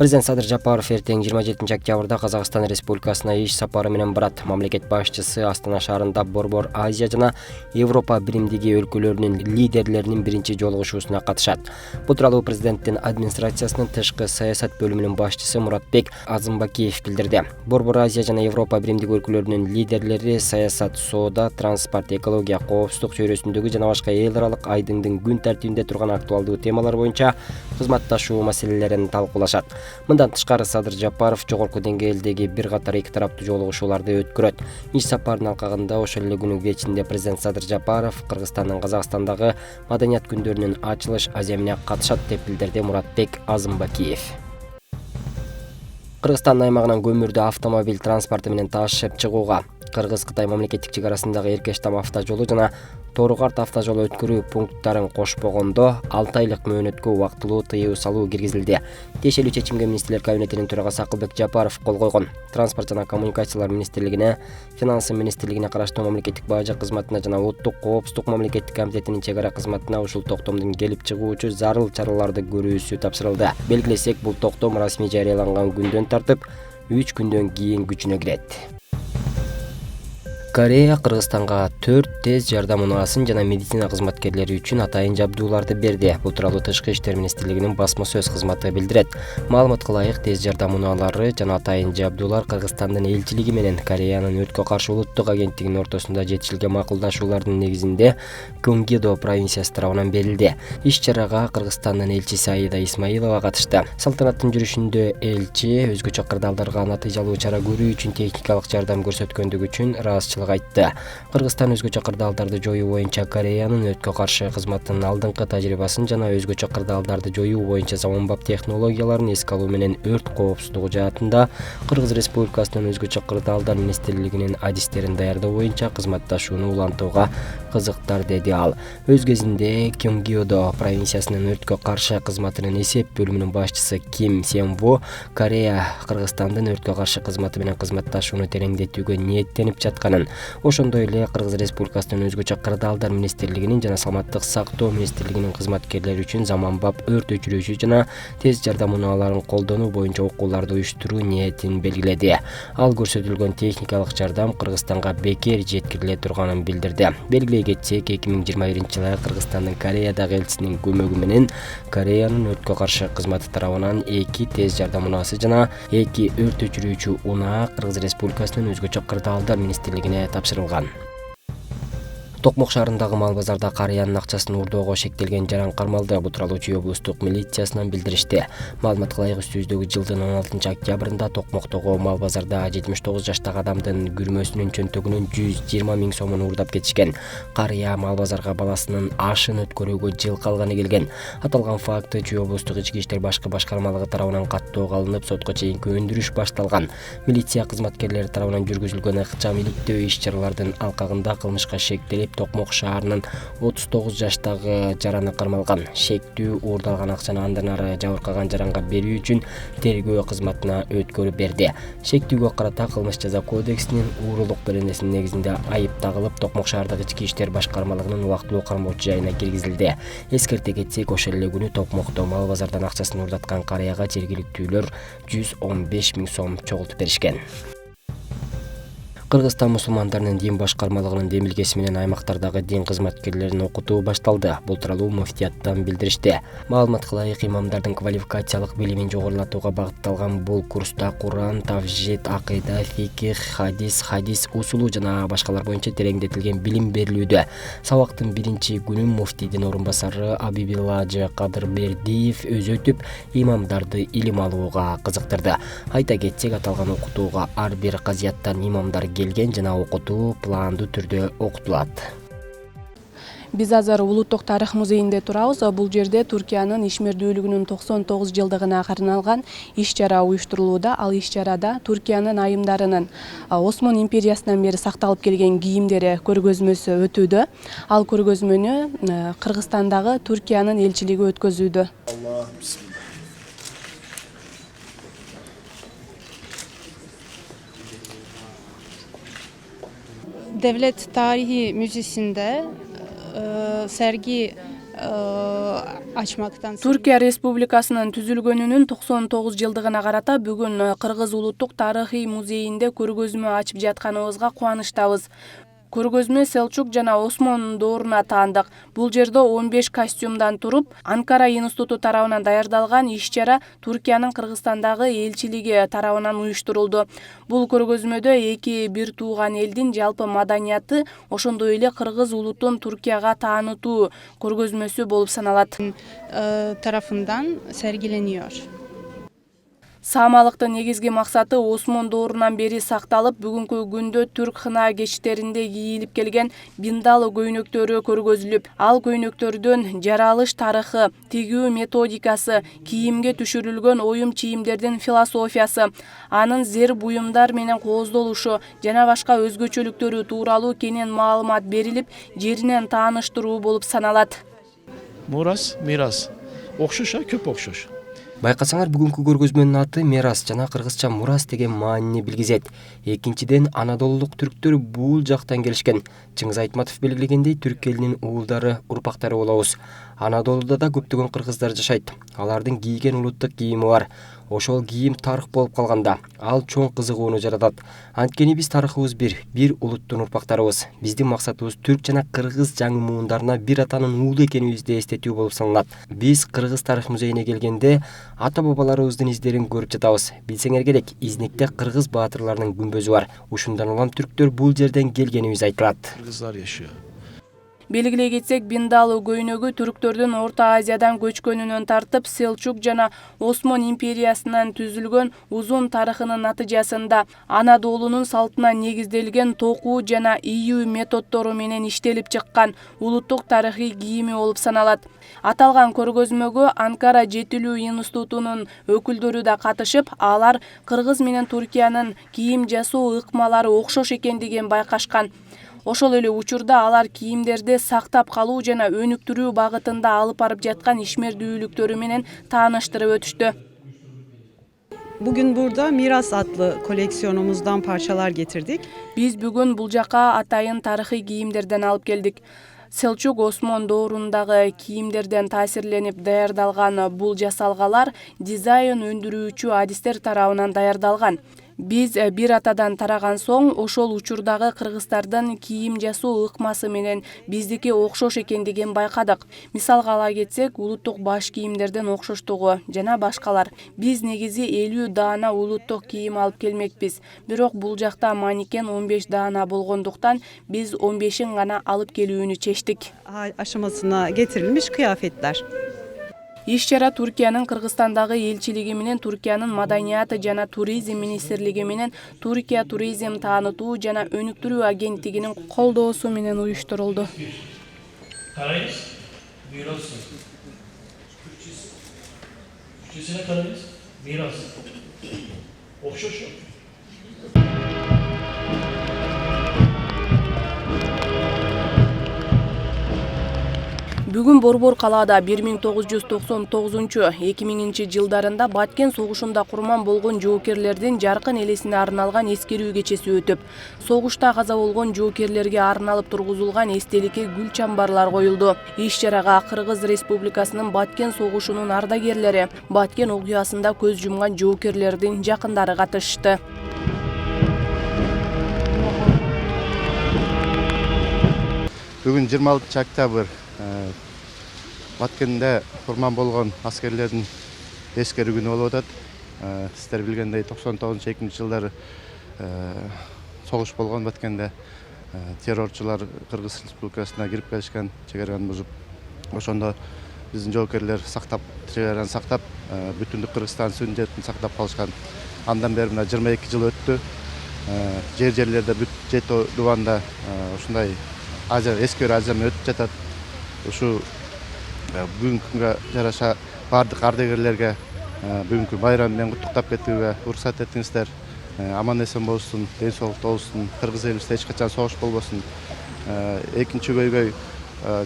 Президент Садыр Жапаров эртең 27 октябрда Казакстан Республикасына иш сапары менен барат. Мамлекет башчысы Астана шаарында Борбор Азия жана Европа биримдиги өлкөлөрүнүн лидерлеринин биринчи жолугушуусуна катышат. Бул тууралуу президенттин администрациясынын тышкы саясат бөлүмүнүн башчысы Муратбек Азымбакиев билдирди. Борбор Азия жана Европа биримдиги өлкөлөрүнүн лидерлери саясат, соода, транспорт, экология, коопсуздук чөйрөсүндөгү жана башка эл аралык айдыңдын күн тартибинде турган актуалдуу темалар боюнча кызматташуу маселелерин талкуулашат. Мындан тышкары Садыр Жапаров жогорку деңгээлдеги бир катар эки тараптуу жолугушууларды өткөрөт. Иш сапарынын алкагында ошол эле күнүн кечинде президент Садыр Жапаров Кыргызстандын Казакстандагы маданият күндөрүнүн ачылыш аземине катышат деп билдирди Муратбек Азымбакиев. Кыргызстан аймагынан көмүрдү автомобиль транспорту менен ташып чыгууга Кыргыз-Кытай мамлекеттик чек арасындагы Эркештам автожолу жана Тору-Карт автожолу өткөрүү пункттарын кошпогондо 6 айлык мөөнөткө убактылуу тыюу салуу киргизилди. Тиешелүү чечимге министрлер кабинетинин төрагасы Акылбек Жапаров кол койгон. Транспорт жана коммуникациялар министрлигине, Финансы министрлигине караштуу мамлекеттик бажы кызматына жана Улуттук коопсуздук мамлекеттик комитетинин чек ара кызматына ушул токтомдун келип чыгуучу зарыл чараларды көрүүсү тапшырылды. Белгилесек, бул токтом расмий жарыяланган күндөн тартып 3 күндөн кийин күчүнө кирет. Корея Кыргызстанга 4 тез жардам унаасын жана медицина кызматкерлери үчүн атайын жабдууларды берди. Бул тууралуу Тышкы иштер министрлигинин басма сөз кызматы билдирет. Маалыматка ылайык, тез жардам унаалары жана атайын жабдуулар Кыргызстандын элчилиги менен Кореянын өрткө каршы улуттук агенттигинин ортосунда жетишилген макулдашуулардын негизинде Кёнгидо провинциясы тарабынан берилди. Иш-чарага Кыргызстандын элчиси Аида Исмаилова катышты. Салтанаттын жүрүшүндө элчи өзгөчө кырдаалдарга натыйжалуу чара көрүү үчүн техникалык жардам көрсөткөндүгү үчүн ыраазычылык айтты. Кыргызстан өзгөчө кырдаалдарды жоюу боюнча Кореянын өрткө каршы кызматынын алдыңкы тажрыйбасын жана өзгөчө кырдаалдарды жоюу боюнча заманбап технологияларын эске алуу менен өрт коопсуздугу жаатында Кыргыз Республикасынын өзгөчө кырдаалдар министрлигинин адистерин даярдоо боюнча кызматташууну улантууга кызыктар, деди ал. Өз кезинде Кёнгидо провинциясынын өрткө каршы кызматынын эсеп бөлүмүнүн башчысы Ким Семво Корея Кыргызстандын өрткө каршы кызматы менен кызматташууну тереңдетүүгө ниеттенип жатканын, ошондой эле Кыргыз Республикасынын өзгөчө кырдаалдар министрлигинин жана саламаттык сактоо министрлигинин кызматкерлери үчүн заманбап өрт өчүрүүчү жана тез жардам унааларын колдонуу боюнча окууларды уюштуруу ниетин белгиледи. Ал көрсөтүлгөн техникалык жардам Кыргызстанга бекер жеткириле турганын билдирди. Белгилей кетсек, 2021-жылы Кыргызстандын Кореядагы элчисинин көмөгү менен Кореянын өрткө каршы кызматы тарабынан 2 тез жардам унаасы жана 2 өрт өчүрүүчү унаа Кыргыз Республикасынын өзгөчө кырдаалдар министрлигине тапшырылган. Токмок шаарындагы мал базарда карыянын акчасын уурдоого шектелген жаран кармалды. Бул тууралуу Чүй облустук милициясынан билдиришти. Маалыматка ылайык, үстүбүздөгү жылдын 16 октябрында Токмоктогу мал базарда 79 жаштагы адамдын күрмөсүнүн чөнтөгүнөн 120 000 сомун уурдап кетишкен. Карыя мал базарга баласынын ашын өткөрүүгө жылкы алганы келген. Аталган факты Чүй облустук ички иштер башкы башкармалыгы тарабынан каттоого алынып, сотко чейинки өндүрүш башталган. Милиция кызматкерлери тарабынан жүргүзүлгөн ыкчам иликтөө иш-чаралардын алкагында кылмышка шектелип Токмок шаарынын 39 жаштагы жараны кармалган. Шектүү уурдалган акчаны андан ары жабыркаган жаранга берүү үчүн тергөө кызматына өткөрүп берди. Шектүүгө карата кылмыш жаза кодексинин уурулук беренесинин негизинде айып тагылып, Токмок шаардык ички иштер башкармалыгынын убактылуу кармоочу жайына киргизилди. Эскерте кетсек, ошол эле күнү Токмокто мал базардан акчасын уурдаткан карыяга жергиликтүүлөр 115 000 сом чогултуп беришкен. Кыргызстан мусулмандарынын дин башкармалыгынын демилгеси менен аймактардагы дин кызматкерлерин окутуу башталды. Бул тууралуу муфтияттан билдиришти. Маалыматка ылайык, имамдардын квалификациялык билимин жогорулатууга багытталган бул курста Куран, тавжид, акыйда, фиких, хадис усулу жана башкалар боюнча тереңдетилген билим берилүүдө. Сабактын биринчи күнүн муфтийдин орун басары Абибиладжы Кадырбердиев өзү өтүп, имамдарды илим алууга кызыктырды. Айта кетсек, аталган окутууга ар бир казияттан имамдар келген жана окутуу пландуу түрдө окутулат. Биз азыр Улуттук тарых музейинде турабыз. Бул жерде Түркиянын ишмердүүлүгүнүн 99 жылдыгына арналган иш-чара уюштурулууда. Ал иш-чарада Түркиянын айымдарынын Осмон империясынан бери сакталып келген кийимдери көргөзмөсү өтүүдө. Ал көргөзмөнү Кыргызстандагы Түркиянын элчилиги өткөзүүдө. Devlet Tarihi Müzesi'nde sergi açmaktan. Түркия Республикасынын түзүлгөнүнүн 99 жылдыгына карата бүгүн Кыргыз Улуттук тарыхый музейинде көргөзмө ачып жатканыбызга кубанычтабыз. Көргөзмө Селчук жана Осмон дооруна таандык. Бул жерде 15 костюмдан туруп, Анкара институту тарабынан даярдалган иш-чара Түркиянын Кыргызстандагы элчилиги тарабынан уюштурулду. Бул көргөзмөдө эки бир тууган элдин жалпы маданияты, ошондой эле кыргыз улутун Түркияга таанытуу көргөзмөсү болуп саналат. Tarafından sergileniyor. Саамалыктын негизги максаты Осмон доорунан бери сакталып, бүгүнкү күндө түрк хына кечтеринде кийилип келген биндалы көйнөктөрү көргөзүлүп, ал көйнөктөрдүн жаралыш тарыхы, тигүү методикасы, кийимге түшүрүлгөн оюм чийимдердин философиясы, анын зер буюмдар менен кооздолушу жана башка өзгөчөлүктөрү тууралуу кенен маалымат берилип, жеринен тааныштыруу болуп саналат. Мурас, мирас. Окшош, көп окшош. Байкасаңар, бүгүнкү көргөзмөнүн аты мирас жана кыргызча мурас деген маанини билгизет. Экинчиден, анадолулук түрктөр бул жактан келишкен. Чыңгыз Айтматов белгилегендей, түрк элинин уулдары, урпактары болобуз. Анадолуда да көптөгөн кыргыздар жашайт. Алардын кийген улуттук кийими бар. Ошол кийим тарых болуп калганда, ал чоң кызыгууну жаратат. Анткени биз тарыхыбыз бир улуттун урпактарыбыз. Биздин максатыбыз түрк жана кыргыз жаңы муундарына бир атанын уулу экенибизди эстетүү болуп саналат. Биз Кыргыз тарых музейине келгенде ата бабаларыбыздын издерин көрүп жатабыз. Билсеңер керек, изникте кыргыз баатырларынын күмбөзү бар. Ушундан улам түрктөр бул жерден келгенибиз айтылат. Кыргыздар жашıyor. Белгилей кетсек, биндалы көйнөгү түрктөрдүн Орто Азиядан көчкөнүнөн тартып, Селчук жана Осмон империясынан түзүлгөн узун тарыхынын натыйжасында Анадолунун салтына негизделген токуу жана ийүү методдору менен иштелип чыккан улуттук тарыхый кийими болуп саналат. Аталган көргөзмөгө Анкара жетилүү институтунун өкүлдөрү да катышып, алар Кыргыз менен Түркиянын кийим жасоо ыкмалары окшош экендигин байкашкан. Ошол эле учурда алар кийимдерди сактап калуу жана өнүктүрүү багытында алып барып жаткан ишмердүүлүктөрү менен тааныштырып өтүштү. Bugün burada Miras adlı koleksiyonumuzdan parçalar getirdik. Биз бүгүн бул жака атайын тарыхый кийимдерден алып келдик. Селчук Осмон доорундагы кийимдерден таасирленип даярдалган бул жасалгалар дизайн өндүрүүчү адистер тарабынан даярдалган. Биз бир атадан тараган соң ошол учурдагы кыргыздардын кийим жасоо ыкмасы менен биздики окшош экендигин байкадык. Мисалга ала кетсек, улуттук баш кийимдердин окшоштугу жана башкалар. Биз негизи 50 даана улуттук кийим алып келмекпиз. Бирок бул жакта манекен 15 даана болгондуктан биз 15-ин гана алып келүүнү чечтик. Aşamasına getirilmiş kıyafetler. Иш-чара Түркиянын Кыргызстандагы элчилиги менен Түркиянын маданияты жана туризм министрлиги менен Түркия туризм таанытуу жана өнүктүрүү агенттигинин колдоосу менен уюштурулду. Karadeniz, miras. Türkçesine Karadeniz, miras. Okşoş. Бүгүн Борбор калаада 1999-2000 жылдарында Баткен согушунда курман болгон жоокерлердин жаркын элесине арналган эскерүү кечеси өтүп, согушта каза болгон жоокерлерге арналып тургузулган эстеликке гүл чамбарлар коюлду. Иш-чарага Кыргыз Республикасынын Баткен согушунун ардагерлери, Баткен окуясында көз жумган жоокерлердин жакындары катышты. Бүгін 26 октябрь Баткенде курман болгон аскерлердин эскерүү күнү болуп атат. Сиздер билгендей 99-2 жылдары согуш болгон Баткенде террорчулар Кыргыз Республикасына кирип келишкен, чегараны бузуп. Ошондо биздин жоокерлер сактап, чегараны сактап, бүтүндүк Кыргызстан суверенитетин сактап калышкан. Андан бери мына 22 жыл өттү. Жерлерде бүт жети дубанда ушундай эскерүү ажырама өтүп жатат. Ушу бүгүнкү күнгө жараша бардык ардагерлерге бүгүнкү байрам менен куттуктап кетүүгө уруксат этиңиздер. Аман эсен болсун, ден соолукта болсун, кыргыз элибизде эч качан согуш болбосун. Экинчи көйгөй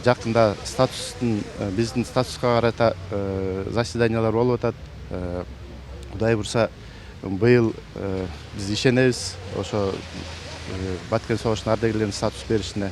жакында биздин статуска карата заседаниялар болуп атат. Кудай бурса быйыл биз ишенебиз ошо Баткен согушунун ардагерлерине статус беришине.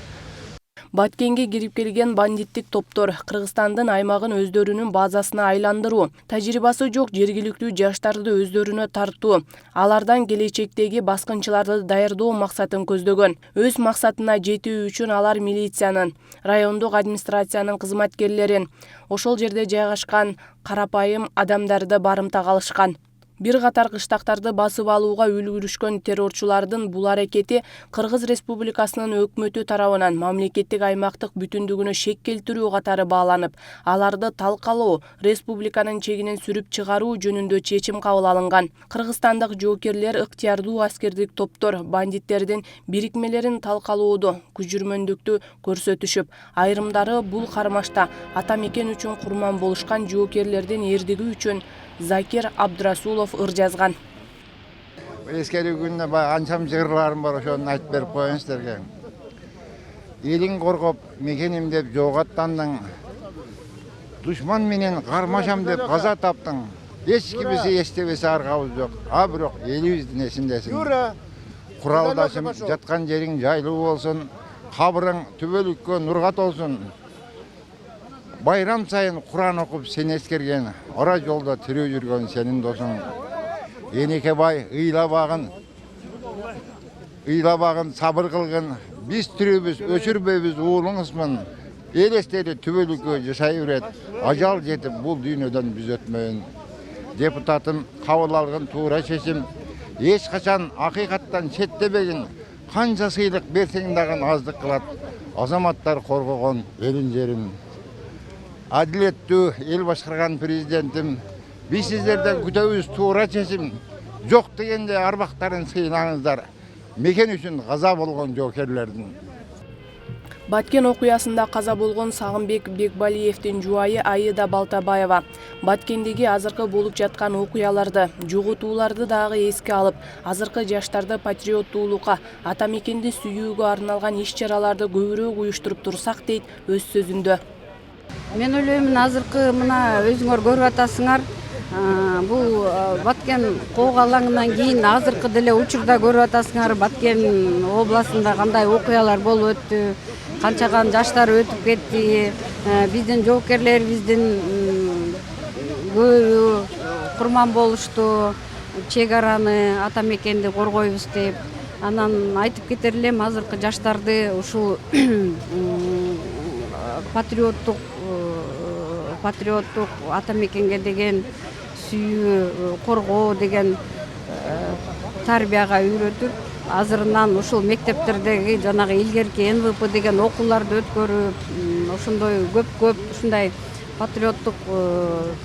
Баткенге кирип келген бандиттик топтор Кыргызстандын аймагын өздөрүнүн базасына айландыруу, тажрыйбасы жок жергиликтүү жаштарды өздөрүнө тартуу, алардан келечектеги баскынчыларды даярдоо максатын көздөгөн. Өз максатына жетүү үчүн алар милициянын, райондук администрациянын кызматкерлерин, ошол жерде жайгашкан карапайым адамдарды барымтага алышкан. Бир катар кыштактарды басып алууга үлгүрүшкөн террорчулардын бул аракети Кыргыз Республикасынын өкмөтү тарабынан мамлекеттик аймактык бүтүндүгүнө шек келтирүү катары бааланып, аларды талкалоо, республиканын чегинен сүрүп чыгаруу жөнүндө чечим кабыл алынган. Кыргызстандык жоокерлер ыктыярдуу аскердик топтор бандиттердин бирикмелерин талкалоодо күжүрмөндүктү көрсөтүшүп, айрымдары бул кармашта ата мекен үчүн курман болушкан жоокерлердин эрдиги үчүн Закир Абдрасулов ыр жазган. Эскерүү күнүнө анчам жырларым бар, ошону айтып берип коеюн силерге. Элиң коргоп, мекеним деп жоого аттандың. Душман менен кармашам деп каза таптың. Эч кимиси эстебесе аргабыз жок. А бирок элибиздин эсиндесиң. Куралдашым, жаткан жериң жайлуу болсун, кабырың түбөлүккө нурга толсун. Байрам сайын Куран окуп сени эскерген, ара жолдо тирүү жүргөн сенин досуң. Энеке бай ыйлабагын сабыр кылгын, биз тирүүбүз, өчүрбөйбүз уулуңузмун. Элестери түбөлүккө жашай берет, ажал жетип бул дүйнөдөн биз өтмөйүн. Депутатым кабыл алган туура чечим, эч качан акыйкаттан четтебегин, канча сыйлык берсең дагы аздык кылат. Азаматтар коргогон элин жерин. Адилеттүү эл башкарган президентим, биз сиздерден күтөбүз туура чечим. Жок дегенде арбактарын сыйлаңыздар. Мекен үчүн каза болгон жоокерлердин. Баткен окуясында каза болгон Сагынбек Бекбалиевдин жубайы Аида Балтабаева Баткендеги азыркы болуп жаткан окуяларды, жоготууларды дагы эске алып, азыркы жаштарды патриоттуулукка, ата мекенди сүйүүгө арналган иш-чараларды көбүрөөк уюштуруп турсак дейт өз сөзүндө. Мен ойлоймун, азыркы мына өзүңөр көрүп атасыңар, бул Баткен кок алаңынан кийин азыркы деле учурда көрүп атасыңар, Баткен областында кандай окуялар болуп өттү, канчаган жаштар өтүп кетти, биздин жоокерлерибиздин көбү курман болушту, чек араны, ата мекенди коргойбуз деп. Анан айтып кетер элем, азыркы жаштарды ушул патриоттук ата мекенге деген сүйүү, коргоо деген тарбияга үйрөтүп, азырынан ушул мектептердеги жанагы илгерки НВП деген окууларды өткөрүп, ошондой көп ушундай патриоттук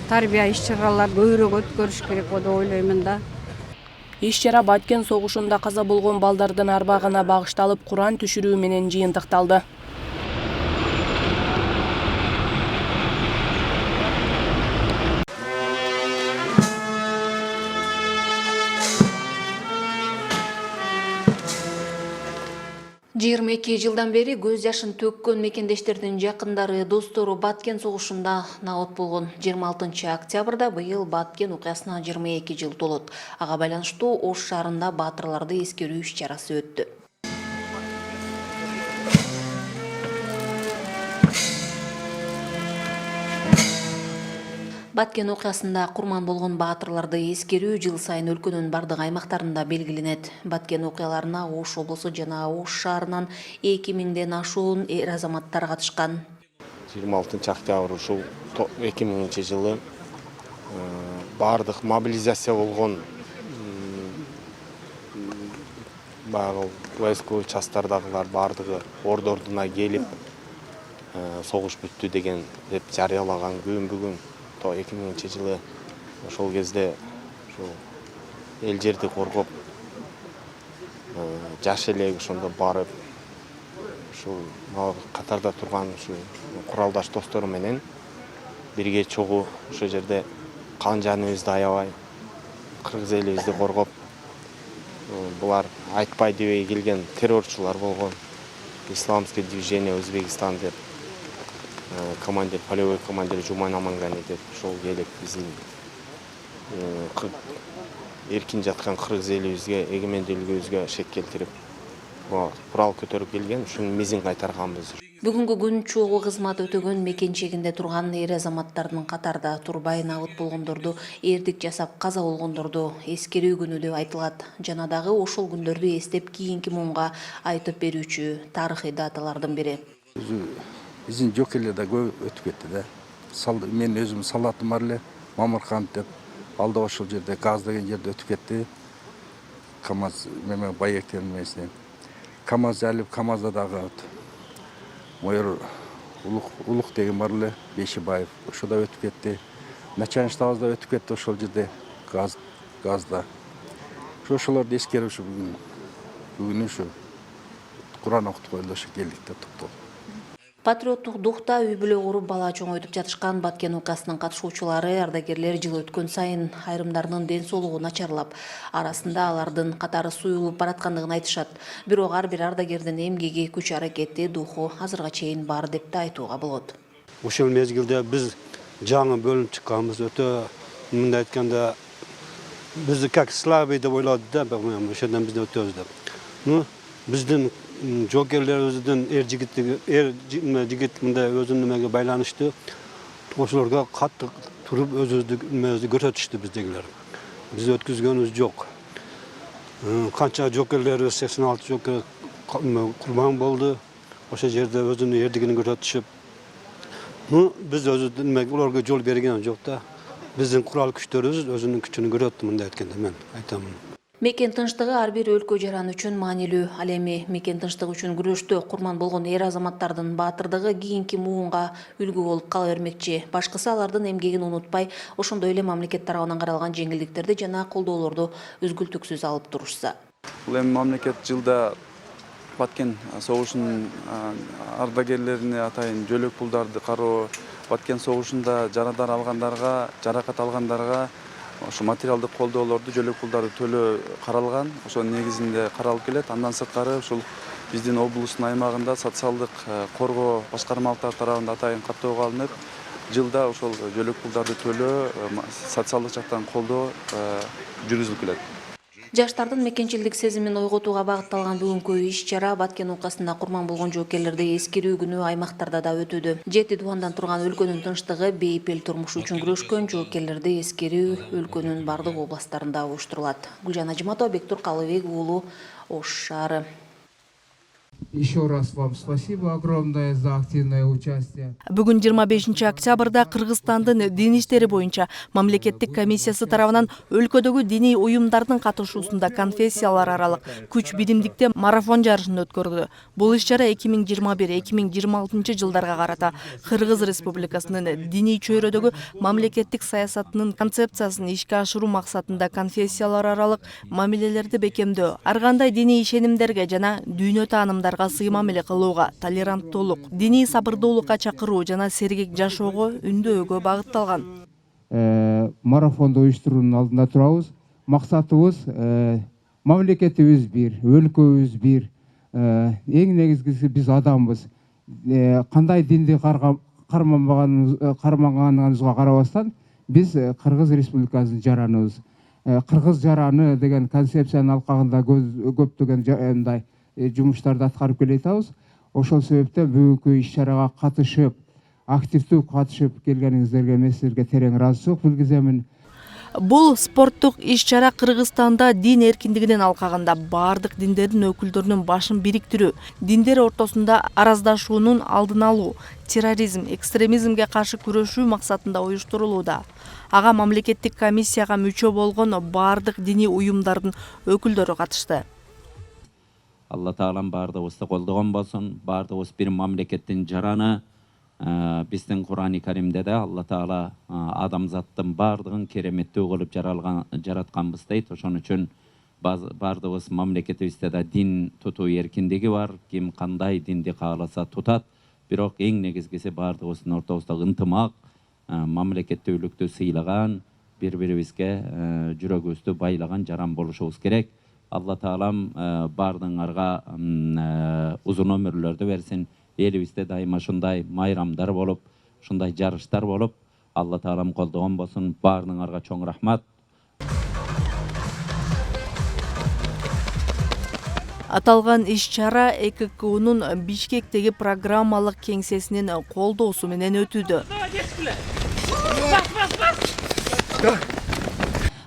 тарбия иш-чаралар көбүрөөк өткөрүш керек деп ойлоймун да. Иш-чара Баткен согушунда каза болгон балдардын арбагына багышталып, Куран түшүрүү менен жыйынтыкталды. Жыйырма 2 жылдан бери көз жашын төккөн мекендештердин жакындары, достору Баткен согушунда набат болгон. 26 октябрда быйыл Баткен окуясына 22 жыл толот. Ага байланыштуу Ош шаарында баатырларды эскерүү иш-чарасы өттү. Баткен окуясында курман болгон баатырларды эскерүү жыл сайын өлкөнүн бардык аймактарында белгиленет. Баткен окуяларына Ош облусу жана Ош шаарынан 2000ден ашуун эр азаматтар катышкан. 26 октябрь ушул 2000 жылы бардык мобилизация болгон багыл войсковой частардагылар бардыгы ордордуна келип согуш бүттү деген деп жарыялаган күн бүгүн. 2000 жылы ошол кезде эл жерди коргоп жаш элек ошондо барып ушул катарда турган ушу куралдаш достору менен бирге чогуу ошол жерде кан жаныбызды аябай кыргыз элибизди коргоп, булар айтпай дебей келген террорчулар болгон. Исламский движение Өзбекистан деп командир, полевой командир Жуман Амангани деп ошол келип биздин эркин жаткан кыргыз элибизге, эгемендүүлүгүбүзгө шек келтирип, курал көтөрүп келген, ушуну мизин кайтарганбыз. Бүгүнкү күн чогуу кызмат өтөгөн мекенчегинде турган эр азаматтардын катарда турбай набыт болгондорду, эрдик жасап каза болгондорду эскерүү күнү деп айтылат. Жана дагы ошол күндөрдү эстеп кийинки муунга айтып берүүчү тарыхый даталардын бири. Биздин жокерлер да көп өтүп кетти да. Мен өзүм салатым бар эле, Мамырхан деп, алда ошол жерде газ деген жерде өтүп кетти. КамАЗ меме байектен эмесинен. КамАЗ алып, КамАЗда дагы майор Улук деген бар эле, Бешибаев, ошо да өтүп кетти. Начальниктабыз да өтүп кетти ошол жерде газда. Ошолорду эскерип ушу бүгүн ушу Куран окутуп коелу ошо келдик да токтоп. Патриоттук духта үй бүлө куруп бала чоңойтуп жатышкан Баткен укасынын катышуучулары, ардагерлер жыл өткөн сайын айрымдарынын ден соолугу начарлап, арасында алардын катары суюлуп бараткандыгын айтышат. Бирок ар бир ардагердин эмгеги, күч аракети, духу азырга чейин бар деп да айтууга болот. Ошол мезгилде биз жаңы бөлүнүп чыкканбыз, өтө мындай айтканда бизди как слабый деп ойлоду да, ошондон бизди өтөбүз деп. Ну, биздин жокерлерибиздин эр жигит мындай өзүнүн немеге байланыштуу ошолорго катты туруп өзүбүздү көрсөтүштү биздегилер. Биз өткүзгөнүбүз жок. Канча жокерлерибиз 86 жокер курбан болду. Ошол жерде өзүнүн эрдигин көрсөтүшүп. Ну, биз өзүбүздүн уларга жол берген жок да. Биздин курал күчтөрүбүз өзүнүн күчүн көрөттү мындай айтканда мен айтамын. Мекен тынчтыгы ар бир өлкө жаран үчүн маанилүү. Ал эми мекен тынчтыгы үчүн күрөштө курман болгон эр азаматтардын баатырдыгы кийинки муунга үлгү болуп кала бермекчи. Башкысы алардын эмгегин унутпай, ошондой эле мамлекет тарабынан каралган жеңилдиктерди жана колдоолорду үзгүлтүксүз алып турушса. Бул эми мамлекет жылда Баткен согушунун ардагерлерине атайын жөлөк пулдарды кароо, Баткен согушунда жарадар алгандарга, жаракат алгандарга ошо материалдык колдоолорду, жөлөк пулдарды төлөө каралган. Ошонун негизинде каралып келет. Андан сырткары ушул биздин облустун аймагында социалдык коргоо башкармалыктар тарабынан атайын каттоого алынып, жылда ошол жөлөк пулдарды төлөө, социалдык жактан колдоо жүргүзүлүп келет. Жаштардын мекенчилдик сезимин ойготууга багытталган бүгүнкү иш-чара Баткен укасында курман болгон жоокерлерди эскерүү күнү аймактарда да өтүүдө. 7 дубандан турган өлкөнүн тынчтыгы, бейпел турмуш үчүн күрөшкөн жоокерлерди эскерүү өлкөнүн бардык областтарында уюштурулат. Гүлжан Ажиматова, Бектур Калыбек уулу, Ош шаары. Еще раз вам спасибо огромное за активное участие. Бүгүн 25 октябрда Кыргызстандын дин иштери боюнча мамлекеттик комиссиясы тарабынан өлкөдөгү диний уюмдардын катышуусунда конфессиялар аралык күч биримдикте марафон жарышын өткөрдү. Бул иш-чара 2021-2026 жылдарга карата Кыргыз Республикасынын диний чөйрөдөгү мамлекеттик саясатынын концепциясын ишке ашыруу максатында конфессиялар аралык мамилелерди бекемдөө, ар кандай диний ишенимдерге жана дүйнө таанымдарга сыймамиле кылууга, толеранттуулук, диний сабырдуулукка чакыруу жана сергек жашоого үндөөгө багытталган. Марафонду уюштуруунун алдында турабыз. Максатыбыз мамлекетибиз бир, өлкөбүз бир. Эң негизгиси биз адамбыз. Кандай динди карманганыбызга карабастан биз Кыргыз Республикасынын жараныбыз. Кыргыз жараны деген концепциянын алкагында көптөгөн жумуштарды аткарып келе жатабыз. Ошол себептен бүгүнкү иш-чарага катышып, активдүү катышып келгениңиздерге мен силерге терең ыраазычылык билгиземин. Бул спорттук иш-чара Кыргызстанда дин эркиндигинин алкагында бардык диндердин өкүлдөрүнүн башын бириктирүү, диндер ортосунда араздашуунун алдын алуу, терроризм, экстремизмге каршы күрөшүү максатында уюштурулууда. Ага мамлекеттик комиссияга мүчө болгон бардык диний уюмдардын өкүлдөрү катышты. Алла Таалам бардыгыбызды колдогон болсун, бардыгыбыз бир мамлекеттин жараны. Биздин Курани Каримде да Алла Таала адамзаттын бардыгын кереметтүү кылып жаратканбыз дейт. Ошон үчүн бардыгыбыз мамлекетибизде да дин тутуу эркиндиги бар. Ким кандай динди кааласа тутат. Бирок эң негизгиси бардыгыбыздын ортобуздагы ынтымак, мамлекеттүүлүктү сыйлаган, бири-бирибизге жүрөгүбүздү байлаган жаран болушубуз керек. Алла Таалам бардыңарга узун өмүрлөрдү берсин. Элибизде дайыма ушундай майрамдар болуп, ушундай жарыштар болуп, Алла Таалам колдогон болсун. Бардыңарга чоң рахмат. Аталган иш-чара ЭККУнун Бишкектеги программалык кеңсесинин колдоосу менен өтүүдө.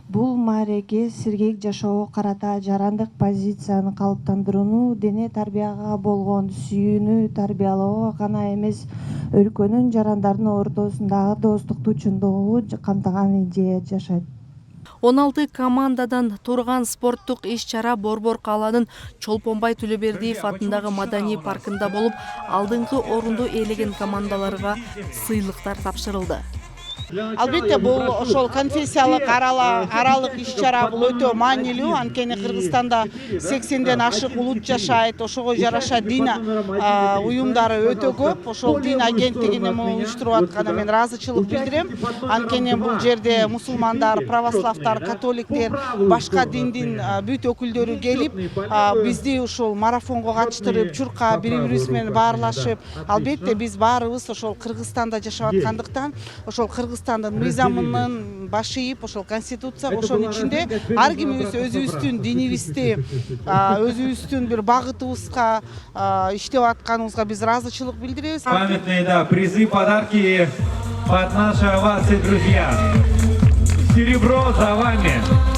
Бул маареке сергек жашоого карата жарандык позицияны калыптандырууну, дене тарбияга болгон сүйүүнү тарбиялоого гана эмес, өлкөнүн жарандардын ортосундагы достукту чындыгуу камтыган идея жашайт. 16 командадан турган спорттук иш-чара Борбор калаанын Чолпонбай Төлөбердиев атындагы Маданий паркында болуп, алдыңкы орунду ээлеген командаларга сыйлыктар тапшырылды. Албетте бул ошол конфессиялык аралык иш-чара бул өтө маанилүү. Анткени Кыргызстанда 80ден ашык улут жашайт. Ошого жараша дин уюмдары өтө көп. Ошол дин агенттигине муну уюштуруп атканына мен ыраазычылык билдирем. Анткени бул жерде мусулмандар, православдар, католиктер, башка диндин бүт өкүлдөрү келип, бизди ушул марафонго катыштырып, чурка бири-бирибиз менен баарлашып, албетте биз баарыбыз ошол Кыргызстанда жашап аткандыктан, ошол Кыргызстандын мыйзамынын башы ийип, ошол конституция, ошонун ичинде ар кимибиз өзүбүздүн динибизди, өзүбүздүн бир багытыбызга иштеп атканыбызга биз ыраазычылык билдиребиз. Памятные, да, призы, подарки под наши овации, друзья. Серебро за вами.